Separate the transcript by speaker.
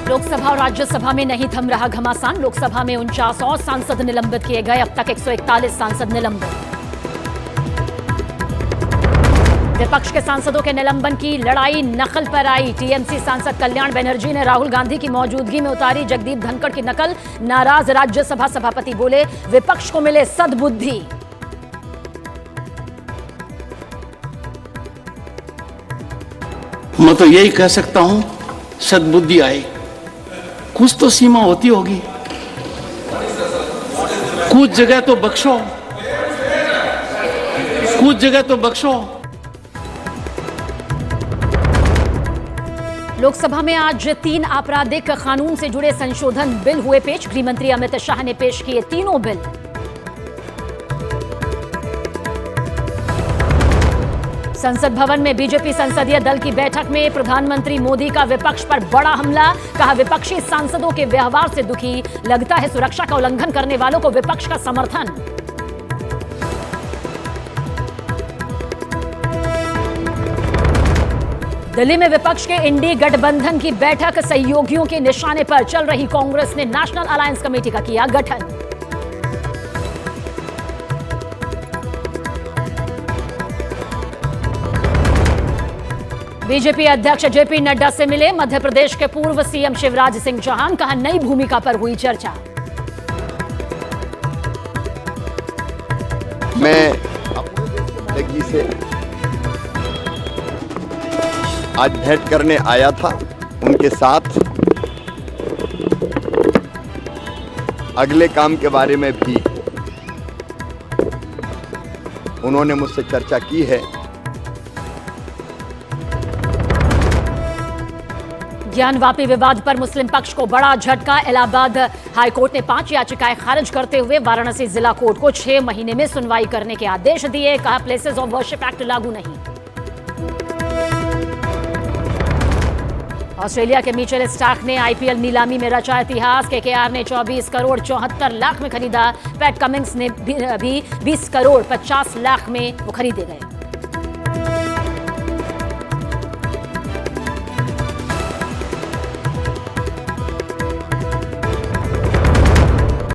Speaker 1: लोकसभा और राज्यसभा में नहीं थम रहा घमासान। लोकसभा में 49 और सांसद निलंबित किए गए। अब तक 141 सांसद निलंबित। विपक्ष के सांसदों के निलंबन की लड़ाई नकल पर आई। टीएमसी सांसद कल्याण बनर्जी ने राहुल गांधी की मौजूदगी में उतारी जगदीप धनखड़ की नकल। नाराज राज्यसभा सभापति बोले, विपक्ष को मिले सद्बुद्धि।
Speaker 2: मैं तो यही कह सकता हूं, सद्बुद्धि आए। कुछ तो सीमा होती होगी, कुछ जगह तो बख्शो, कुछ जगह तो बख्शो।
Speaker 1: लोकसभा में आज 3 आपराधिक कानून से जुड़े संशोधन बिल हुए पेश। गृहमंत्री अमित शाह ने पेश किए तीनों बिल। संसद भवन में बीजेपी संसदीय दल की बैठक में प्रधानमंत्री मोदी का विपक्ष पर बड़ा हमला। कहा, विपक्षी सांसदों के व्यवहार से दुखी। लगता है सुरक्षा का उल्लंघन करने वालों को विपक्ष का समर्थन। दिल्ली में विपक्ष के इंडी गठबंधन की बैठक। सहयोगियों के निशाने पर चल रही कांग्रेस ने नेशनल अलायंस कमेटी का किया गठन। बीजेपी अध्यक्ष जेपी नड्डा से मिले मध्य प्रदेश के पूर्व सीएम शिवराज सिंह चौहान। कहा, नई भूमिका पर हुई चर्चा।
Speaker 3: मैं अपनी जिंदगी से आज भेंट करने आया था। उनके साथ अगले काम के बारे में भी उन्होंने मुझसे चर्चा की है।
Speaker 1: ज्ञानवापी विवाद पर मुस्लिम पक्ष को बड़ा झटका। इलाहाबाद हाईकोर्ट ने 5 याचिकाएं खारिज करते हुए वाराणसी जिला कोर्ट को 6 महीने में सुनवाई करने के आदेश दिए। कहा, प्लेसेस ऑफ वर्शिप एक्ट लागू नहीं। ऑस्ट्रेलिया के मिचेल स्टार्क ने आईपीएल नीलामी में रचा इतिहास। केकेआर ने 24 करोड़ 74 लाख में खरीदा। पैट कमिंस ने भी 20 करोड़ 50 लाख में वो खरीदे गए।